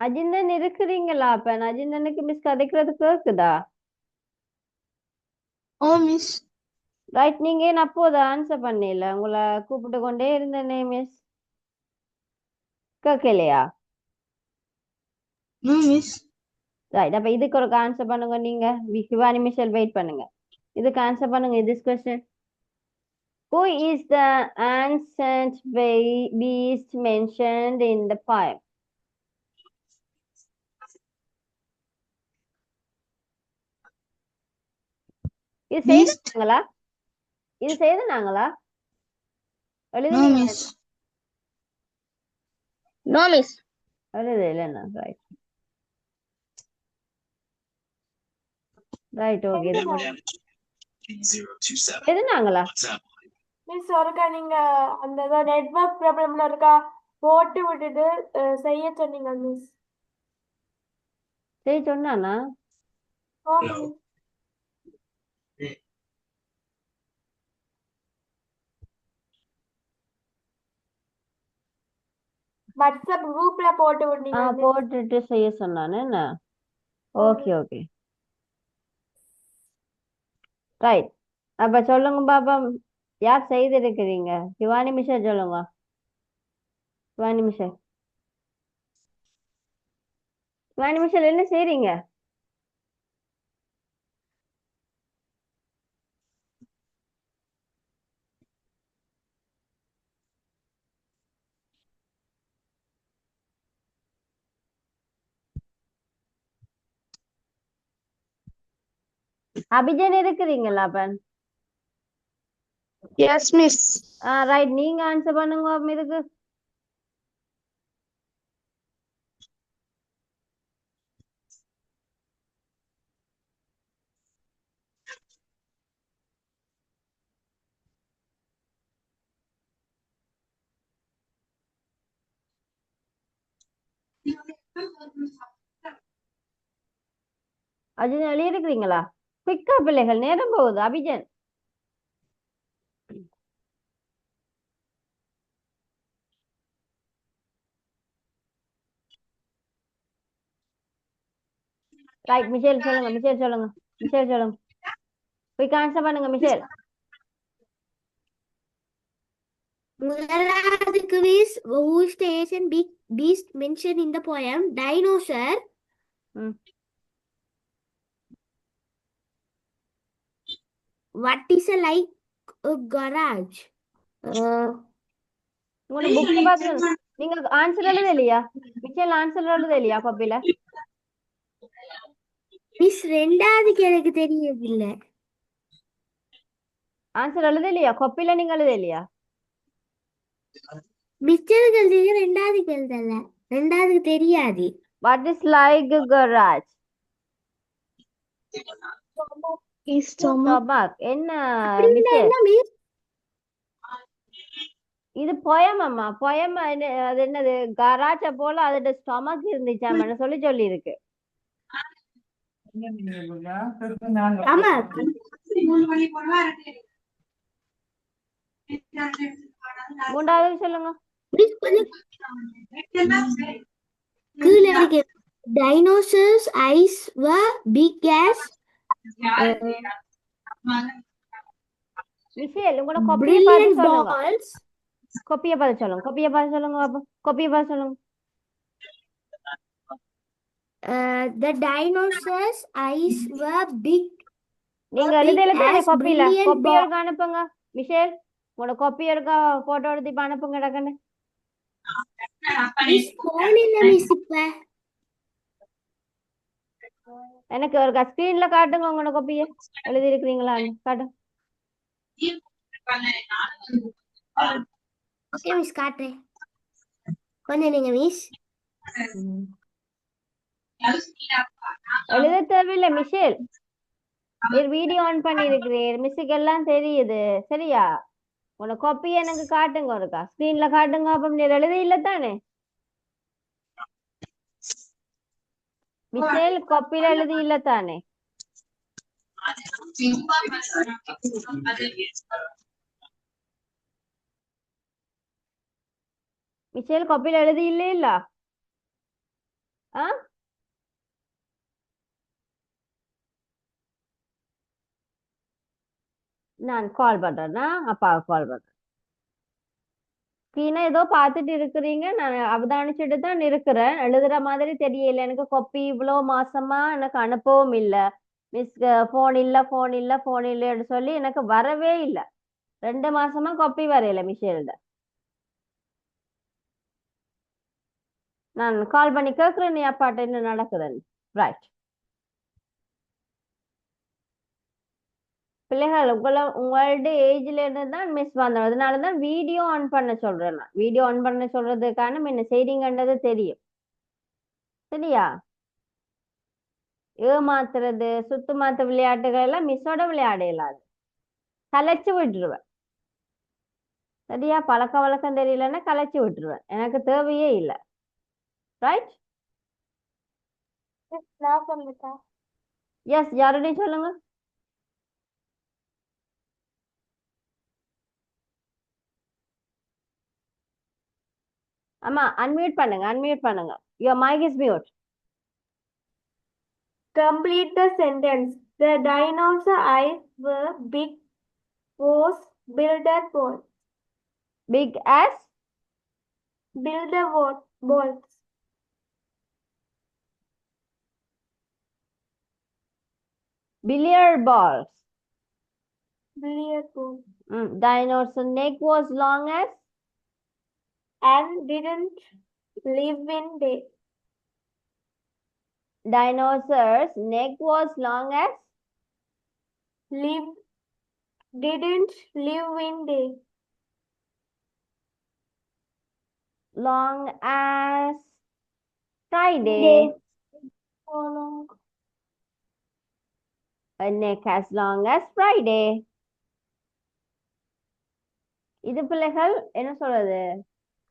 அஜிந்தன் இருக்கிறீங்களா? அப்ப அஜிந்தனுக்கு மிஸ் கதைக்கிறது கேக்குதா? ஓ மிஸ். ரைட், நீங்க ஏன் அப்போது ஆன்சர் பண்ணல? உங்களை கூப்பிட்டு கொண்டே இருந்தேனே மிஸ். கேட்கலையா? No miss. ரைட், அப்ப இதுக்கு ஒரு ஆன்சர் பண்ணுங்க. நீங்க சிவானி மிஷல் வெயிட் பண்ணுங்க. இதுக்கு ஆன்சர் பண்ணுங்க. this question. Who is the ancient beast mentioned in the poem? இது செய்தாங்களா? இது செய்தாங்களா? No miss. No miss. எழுது இல்லைண்ணா. Right right, okay. எழுதுனாங்களா? மிஸ் ஒருக்கா நீங்க அந்த நெட்வொர்க் ப்ராப்ளம்ல இருக்கா போட்டு விட்டுட்டு செய்ய சொன்னீங்க மிஸ். சரி, சொன்னானா? வாட்ஸ்அப் குரூப்ல போட்டு விட்டீங்க. போட்டுட்டு செய்ய சொன்னானே என்ன? Okay okay right. அப்ப சொல்லுங்க பாப்பா, யார் செய்திருக்கிறீங்க? சிவானி மிஷா சொல்லுங்க. சிவானி மிஷா, சிவானி மிஷல் என்ன செய்றீங்க? அபிஜன் இருக்கிறீங்களா? அப்பன் எஸ் மிஸ். ரைட், நீங்க ஆன்சர் பண்ணுங்க இதுக்கு. அர்ஜுன் வெளியே இருக்கிறீங்களா? குயிக்கா பிள்ளைகள், நேரம் போகுது. அபிஜன், ரைட். மிஷேல் சொல்லுங்க. மிஷேல் சொல்லுங்க. மிஷேல் சொல்லுங்க. குயிக் ஆன்சர் பண்ணுங்க மிஷேல். முதலாவதுக்கு miss, who is the ancient beast mentioned in the poem? Dinosaur. What is a like a garage? உங்களோட புக்ல பார்த்து நீங்க ஆன்சர் எழுத இல்லையா? மிஷேல் ஆன்சர் எழுத இல்லையா காப்பில? மிஸ் ரெண்டாவதுக்கு எனக்கு தெரியவில்ல. ஆன்சர் எழுத இல்லையா? காப்பில நீங்க எழுத இல்லையா? மிச்சருக்கு எழுதிங்க, ரெண்டாவதுக்கு எழுதல. ரெண்டாவதுக்கு தெரியாது. What is like a garage? Stomach. என்ன மிஷேல்? என்ன மிஸ்? இது பொயம் அம்மா. பொயம் அது என்னது? கராச்ச போல அதோட ஸ்டொமக் இருந்துச்சாம சொல்லி சொல்லி இருக்கு. மூன்றாவது சொல்லுங்க. Dinosaurs' eyes were big as Michel, உங்களோட கொப்பியை பார்த்து brilliant சொல்லுங்க. balls. கொப்பியை பார்த்து சொல்லுங்க. கொப்பியை பார்த்து சொல்லுங்க பாப்பா. கொப்பியை பார்த்து சொல்லுங்க. The dinosaurs' eyes were big. நீங்க எழுதல தானே கொப்பியில? brilliant கொப்பி எடுக்க அனுப்புங்க மிஷேல். உங்களோட கொப்பி எடுக்க போட்டோ எடுத்து இப்ப அனுப்புங்க டக்குன்னு. எனக்கு ஒரு ஸ்கிரீன்ல காட்டுங்க உங்களோட கொப்பிய. எழுதி இருக்கிறீங்களா காட்டுங்க. ஓகே மிஸ், காட்டுறேன். கொஞ்சம் நீங்க மிஸ். எழுத தேவையில்லை மிஷேல். வீடியோ ஆன் பண்ணி இருக்கிறேன். மிஸ்ஸுக்கு எல்லாம் தெரியுது. சரியா? உன காப்பி எனக்கு காட்டுங்க ஒருக்கா ஸ்கிரீன்ல காட்டுங்க அப்ப நீ எழுத இல்ல தானே மிசேல் காப்பில எழுதி இல்ல தானே மிசேல் காப்பில எழுதி இல்ல ஆ நான் கால் பண்றேன்னா அப்பாவுக்கு கால் பண்றேன் ஸ்கிரீனை ஏதோ பார்த்துட்டு இருக்கிறீங்க நான் அவதானிச்சுட்டு தான் இருக்கிறேன் எழுதுற மாதிரி தெரியல எனக்கு கொப்பி இவ்வளோ மாசமா எனக்கு அனுப்பவும் இல்லை மிஸ் ஃபோன் இல்லைன்னு சொல்லி எனக்கு வரவே இல்லை 2 மாசமா கொப்பி வரையில மிஷேல்ட நான் கால் பண்ணி கேட்கிறேன் நீ அப்பாட்ட என்ன நடக்குதுன்னு ரைட் பிள்ளைகள் உங்களோட ஏஜ்ல இருந்து தான் மிஸ் வந்தோம் அதனாலதான் வீடியோ ஆன் பண்ண சொல்றேன் நான் வீடியோ ஆன் பண்ண சொல்றதுக்கான என்ன செய்றீங்கன்றது தெரியும் சரியா ஏமாத்துறது சுத்து மாத்த விளையாட்டுகள் எல்லாம் மிஸ்ஸோட விளையாட இயலாது கலைச்சு விட்டுருவேன் சரியா பழக்க வழக்கம் தெரியலன்னா கலைச்சு விட்டுருவேன் எனக்கு தேவையே இல்லை ரைட் மிஸ் நான் சொல்லிட்டா எஸ் யாருடையும் சொல்லுங்க ஆமா அன்மியூட் பண்ணுங்க your mic is mute Complete the sentence. The dinosaur eyes were big, was builder ball. Big as Builder balls. billiard balls Billiard ball. dinosaur neck was long as And didn't live in day. dinosaur's neck was long as Didn't live in day. long as Friday. Day. So long. A neck as long as Friday. இது பிள்ளைகள் என்ன சொல்றது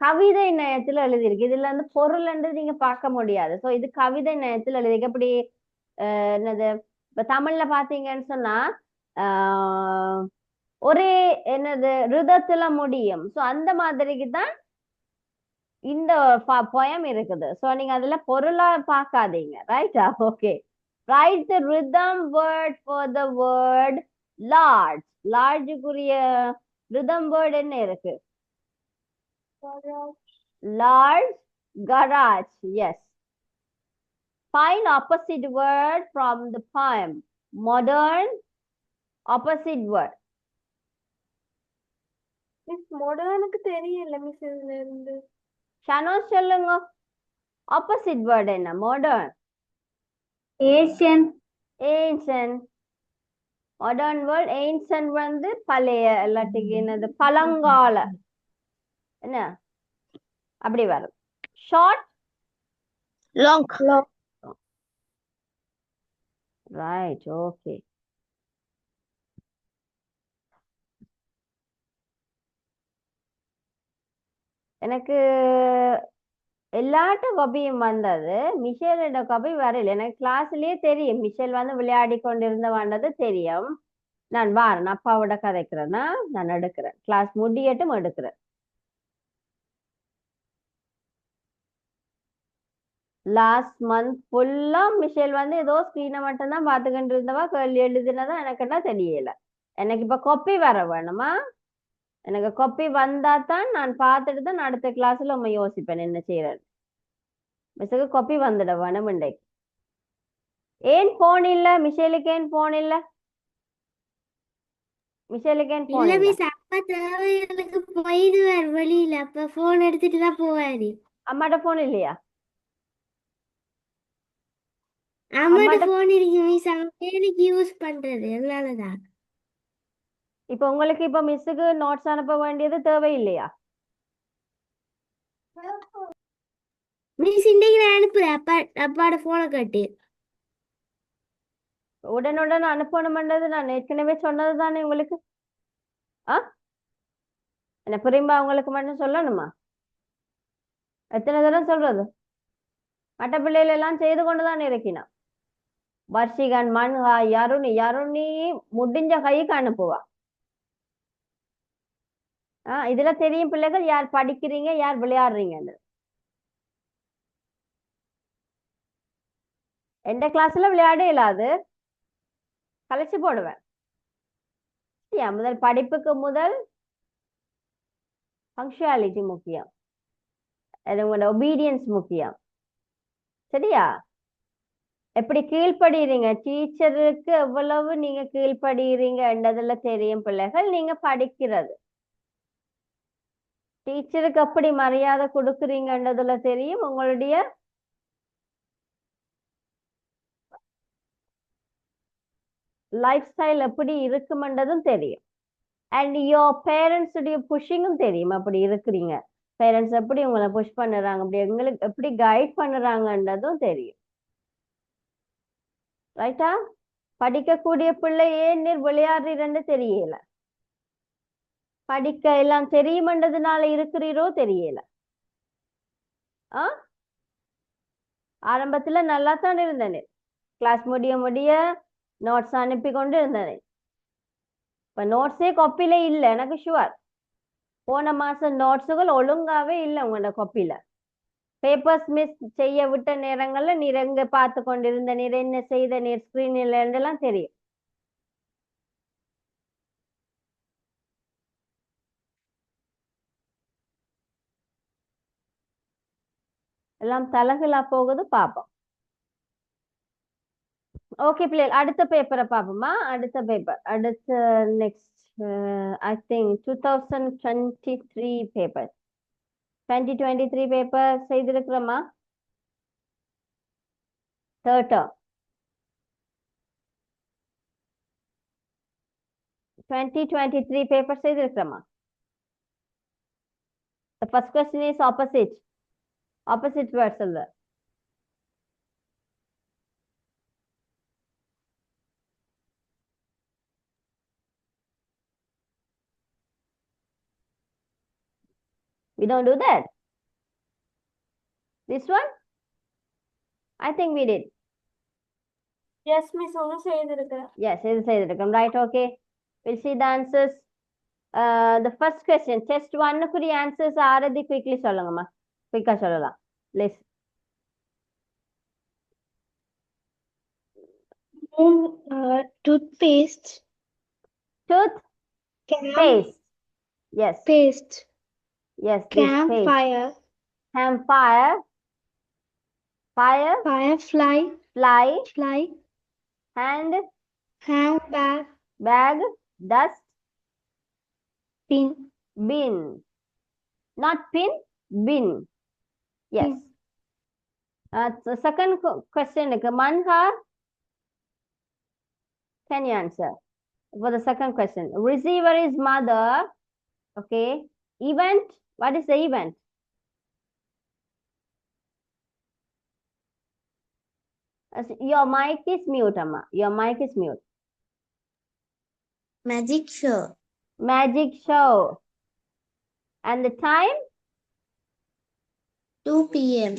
கவிதை நயத்துல எழுதியிருக்கு இதுல வந்து பொருள்ன்றது நீங்க பார்க்க முடியாது சோ இது கவிதை நயத்துல எழுதிருக்கு எப்படி என்னது இப்ப தமிழ்ல பாத்தீங்கன்னு சொன்னா ஒரே என்னது ரிதத்துல முடியும் சோ அந்த மாதிரிக்கு தான் இந்த poem இருக்குது சோ நீங்க அதுல பொருளா பார்க்காதீங்க ரைட்டா okay write the rhythm word for the word large largeக்குரிய rhythm word என்ன இருக்கு large garage yes find opposite word from the poem modern opposite word miss மொடர்னுக்கு தெரியல மிஸ் இதுல இருந்து ஷனோ சொல்லுங்க opposite word என்ன modern Asian. ancient modern word ancient வந்து பழைய இல்லாட்டிக்கு என்னது பழங்கால என்ன அப்படி வரும் short Long. right okay எனக்கு எல்லாட்ட காப்பியும் வந்தது மிஷேலோட காப்பி வரல எனக்கு கிளாஸ்லயே தெரியும் மிஷேல் வந்து விளையாடி கொண்டிருந்த வந்தது தெரியும் நான் வாரேன் அப்பாவோட கதைக்கிறேன்னா நான் எடுக்கிறேன் கிளாஸ் முடியட்டும் எடுக்கிறேன் லாஸ்ட் மந்த் ஃபுல்லா மிஷேல் வந்து ஏதோ ஸ்கிரீனை மட்டும் தான் பார்த்துக்கிட்டு இருந்தவா கேள்வி எழுதினதா எனக்குன்னா தெரியல எனக்கு இப்ப கொப்பி வர வேணுமா எனக்கு கொப்பி வந்தா தான் நான் பார்த்துட்டு தான் அடுத்த கிளாஸ்ல உண்மை யோசிப்பேன் என்ன செய்யறது மிஸ்ஸுக்கு கொப்பி வந்துட வேணும் இன்றைக்கு ஏன் போன் இல்ல மிஷேலுக்கு ஏன் போன் இல்ல மிஷேலுக்கு ஏன் போன் இல்ல இல்ல மிஸ் அப்பா தேவைகளுக்கு போயிடுவார் வெளியில அப்ப போன் எடுத்துட்டு தான் போவாரு அம்மாட்ட போன் இல்லையா அம்மாட்ட அம்மாட்ட போன் இருக்கு மிஸ் அவன் எனக்கு யூஸ் பண்றது அதனாலதான் இப்ப உங்களுக்கு இப்ப மிஸ்ஸுக்கு நோட்ஸ் அனுப்ப வேண்டியது தேவையில்லையா மிஸ் இன்னைக்கு நான் அனுப்புறேன் அப்பாவோட போனை கட்டு உடனுடன் அனுப்பணும்ன்றது நான் ஏற்கனவே சொன்னது தானே உங்களுக்கு ஆ என்ன புரியுமா உங்களுக்கு மட்டும் சொல்லணுமா? எத்தனை தடவை சொல்றது? மற்ற பிள்ளைகள் எல்லாம் செய்து கொண்டுதான் இருக்கினான். வர்ஷிகன், மன்ஹா, யருணி முடிஞ்ச கைக்கு அனுப்புவா. இதுல தெரியும் பிள்ளைகள் யார் படிக்கிறீங்க யார் விளையாடுறீங்கன்னு. எந்த கிளாஸ்ல விளையாட இயலாது, கலைச்சு போடுவேன். முதல் படிப்புக்கு முதல் பங்க்சுவாலிட்டி முக்கியம், உங்களோட ஒபீடியன்ஸ் முக்கியம். சரியா? எப்படி கீழ்ப்படுறீங்க, டீச்சருக்கு எவ்வளவு நீங்க கீழ்ப்படுறீங்கன்றதுல தெரியும் பிள்ளைகள். நீங்க படிக்கிறது டீச்சருக்கு எப்படி மரியாதை கொடுக்குறீங்கன்றதுல தெரியும். உங்களுடைய லைஃப் ஸ்டைல் எப்படி இருக்குமென்றதும் தெரியும். அண்ட் யோர் பேரண்ட்ஸுடைய புஷிங்கும் தெரியும். அப்படி இருக்கிறீங்க, பேரண்ட்ஸ் எப்படி உங்களை புஷ் பண்ணுறாங்க, அப்படி எங்களுக்கு எப்படி கைட் பண்ணுறாங்கன்றதும் தெரியும். ரைட்டா? படிக்கக்கூடிய பிள்ளை ஏன் நீர் விளையாடுறீரன்னு தெரியல, படிக்க எல்லாம் தெரியுமன்றதுனால இருக்கிறீரோ தெரியல. ஆரம்பத்துல நல்லா தான் இருந்தேன், கிளாஸ் முடிய முடிய நோட்ஸ் அனுப்பி கொண்டு இருந்தேன். இப்ப நோட்ஸே காப்பில இல்லை எனக்கு ஷுவர். போன மாசம் நோட்ஸுகள் ஒழுங்காவே இல்லை உங்களோட காப்பில. பேப்பர்ஸ் மிஸ் செய்ய விட்ட நேரங்கள்ல நீர் எங்க பார்த்து கொண்டிருந்த, நீர் என்ன செய்த, நீர் ஸ்கிரீனில் எல்லாம் தெரியும். எல்லாம் தலகுலா போகுது, பாப்போம். ஓகே பிள்ளைகள், அடுத்த பேப்பரை பார்ப்போமா? அடுத்த பேப்பர், அடுத்த next I think 2023 paper. 2023 paper செய்திருக்கிறோமா? தேர்ட் டேர்ம் 2023 பேப்பர் செய்திருக்கிறோமா? The first question is opposite words அல்ல. We don't do that. This one? I think we did. Yes, miss. ஒன்னு செய்திருக்கிறேன். Yes, இது செய்திருக்கோம். Right, okay. We'll see the answers. The first question, test 1 குரிய answers Aarathi quickly சொல்லுங்கம்மா. குயிக்கா சொல்லலாம். Please. Toothpaste. Paste. Yes. Paste. Yes. Campfire. Campfire. Fire. Firefly. Fly. Hand. Handbag. Bag. Dust. Bin. Not pin, bin. Yes. So second question, Manhar, can you answer for the second question? Receiver is mother. Okay. Event, what is the event? Your mic is mute, Amma. Your mic is mute. Magic show. And the time? 2 p.m.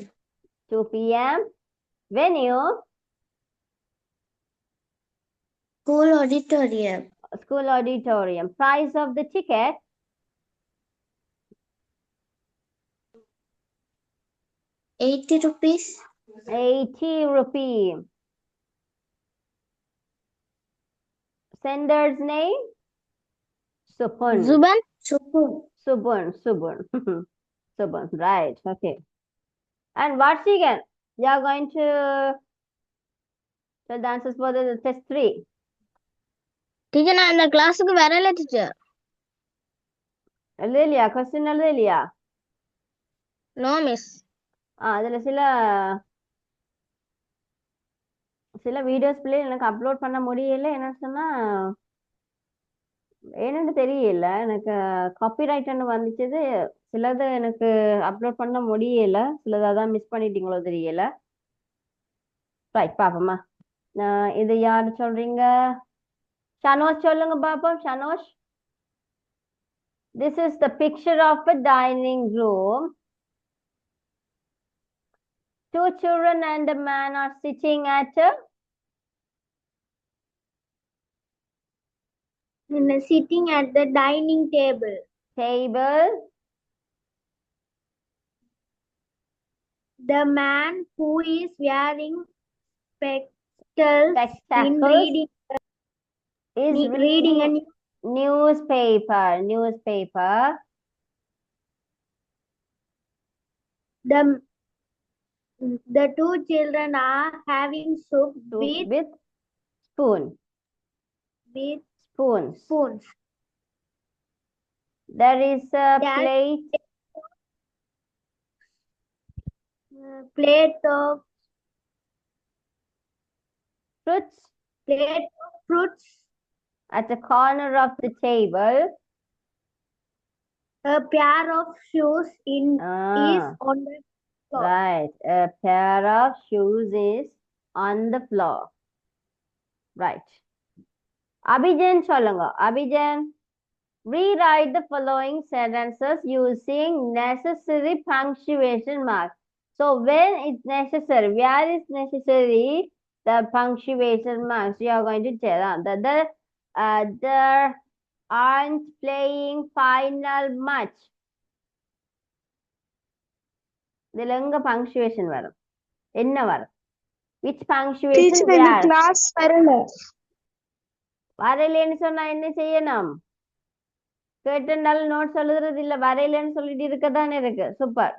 2 p.m. Venue? School auditorium. Price of the ticket? 80 rupees. 80 rupee. Sender's name? Supun. Subun, right, okay. And what's again? You are going to tell the answers for the test 3. Teacher, நான் இந்த கிளாஸுக்கு வரல teacher. எழுதலையா? Question எழுதலையா? No miss. அதுல சில videos பிள்ளை எனக்கு அப்லோட் பண்ண முடியல. என்ன சொன்னா ஏன்னு தெரியல, எனக்கு காப்பிரைட்னு வந்துச்சது. சிலது எனக்கு அப்லோட் பண்ண முடியல, சிலது அதான் மிஸ் பண்ணிட்டீங்களோ தெரியல. ரைட், பாப்போமா. இது யாரு சொல்றீங்க? ஷனோஷ் சொல்லுங்க பாப்போம். ஷனோஷ், This is the picture of a dining room. Two children and a man are sitting at a Sitting at the dining table. table. The man who is wearing spectacles Spectacles reading is reading a reading newspaper. Newspaper. the two children are having soup With spoon. with Spoons. spoons. There is a There- plate. Plate of Fruits fruits. at the corner of the table. A pair of shoes is Ah, on the floor. right. A pair of shoes is on the floor. Right. Abhijan சொல்லுங்க. Abhijan, rewrite the following sentences using necessary punctuation marks. So when it's necessary, where is necessary, the punctuation marks you are going to tell that there aren't playing final much. இதுல எங்க punctuation வரும்? என்ன வரும்? Which punctuation where? class வரல. வரையிலேன்னு சொன்னா என்ன செய்யணும்? கேட்டுனாலும் notes எழுதுறது இல்ல, வரையிலன்னு சொல்லிட்டு இருக்கதானே இருக்கு. சூப்பர்,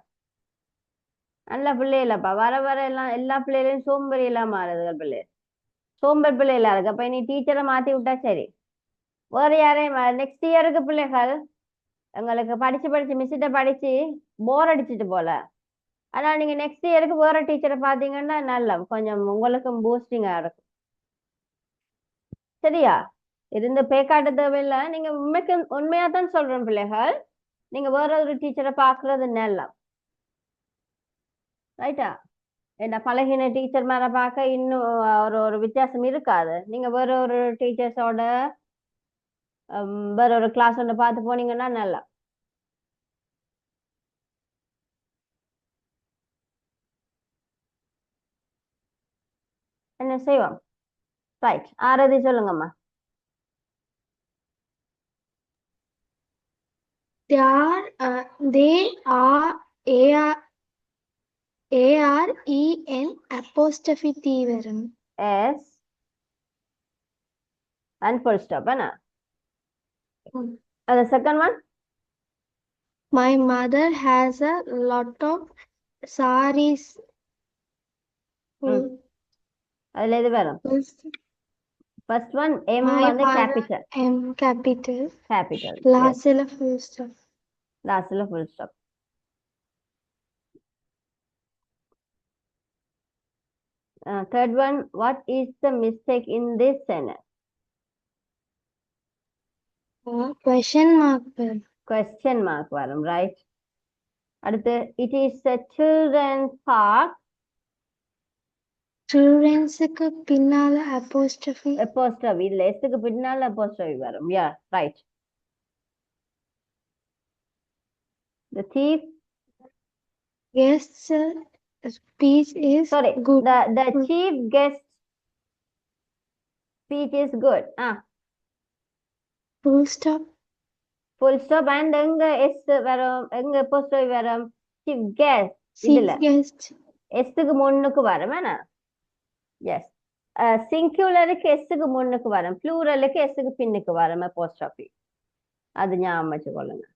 நல்ல பிள்ளைகளப்பா. வர வர எல்லாம் எல்லா பிள்ளைகளையும் சோம்பேறி எல்லாம் மாறுதுகள் பிள்ளை, சோம்பேறி பிள்ளைகளா இருக்கு. அப்ப இனி டீச்சரை மாத்தி விட்டா சரி. வேற யாரையும் நெக்ஸ்ட் இயருக்கு பிள்ளைகள் எங்களுக்கு படிச்சு படிச்சு மிஸ்கிட்ட படிச்சு போர் அடிச்சுட்டு போல. ஆனா நீங்க நெக்ஸ்ட் இயருக்கு வேற டீச்சரை பாத்தீங்கன்னா நல்லா கொஞ்சம் உங்களுக்கும் பூஸ்டிங்கா இருக்கும். சரியா? இருந்து பேக்காட்ட தேவையில்லை. நீங்க உண்மையா தான் சொல்றேன் பிள்ளைகள், நீங்க வேற ஒரு டீச்சரை பாக்குறது நல்லா. ரைட்டா? என்ன பழகின டீச்சர் மேல பார்க்க இன்னும் ஒரு வித்தியாசம் இருக்காது. நீங்க வேற ஒரு டீச்சர்ஸோட வேற ஒரு கிளாஸ் ஒன்று பார்த்து போனீங்கன்னா நல்லா. என்ன செய்வோம்? ரைட், ஆரதி சொல்லுங்கம்மா. They are AREN apostrophe T வரும். S and full stop. என்ன அது second one? My mother has a lot of sarees. அதுல எது வரும்? ஃபர்ஸ்ட் ஒன் எம் My வந்து mother capital. M capital. Capital Lastல full stop. லாஸ்ட்ல full stop. Third one, what is the mistake in this sentence? Question mark வரும். Question mark வரும். Right. அடுத்து, it is a children's park. Children'sக்கு பின்னால apostrophe. Apostrophe இல்ல, எஸ்க்கு பின்னால apostrophe வரும். Yeah, right. The thief. Guest's speech is Sorry, good. the chief guest speech is good. Full stop. Full stop and எங்க S வரும், எங்க apostrophe வரும்? chief guest. Chief இதுல guest. எஸ்க்கு முன்னுக்கு வரும். என்ன? எஸ். சிங்குலருக்கு எஸ்க்கு முன்னுக்கு வரும், ப்ளூரலுக்கு எஸ்க்கு பின்னுக்கு வரும் apostrophe. அது ஞாபகம் வச்சுக்கொள்ளுங்க.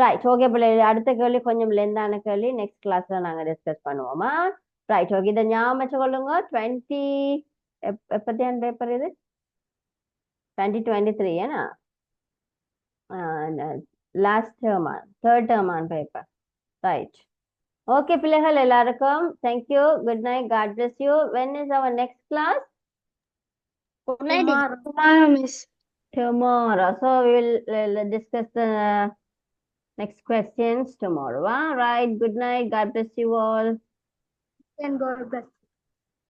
ரைட், ஓகே பிள்ளை. அடுத்த கேள்வி கொஞ்சம் லெந்தான கேள்வி, நெக்ஸ்ட் கிளாஸ்ல நாங்க டிஸ்கஸ் பண்ணுவோமா? Right, okay. இதை ஞாபகம் வச்சுக்கொள்ளுங்க. 20 எப்பத்தியான பேப்பர் இது? 2023 ஏன்னா லாஸ்ட் டேர்மான், தேர்ட் டேர்மான் பேப்பர். ரைட், ஓகே பிள்ளைகள் எல்லாருக்கும் thank you. Good night. God bless you. When is our next class? Tomorrow, miss. Tomorrow. So we will discuss the next questions tomorrow. All right. Good night. God bless you all. And God bless.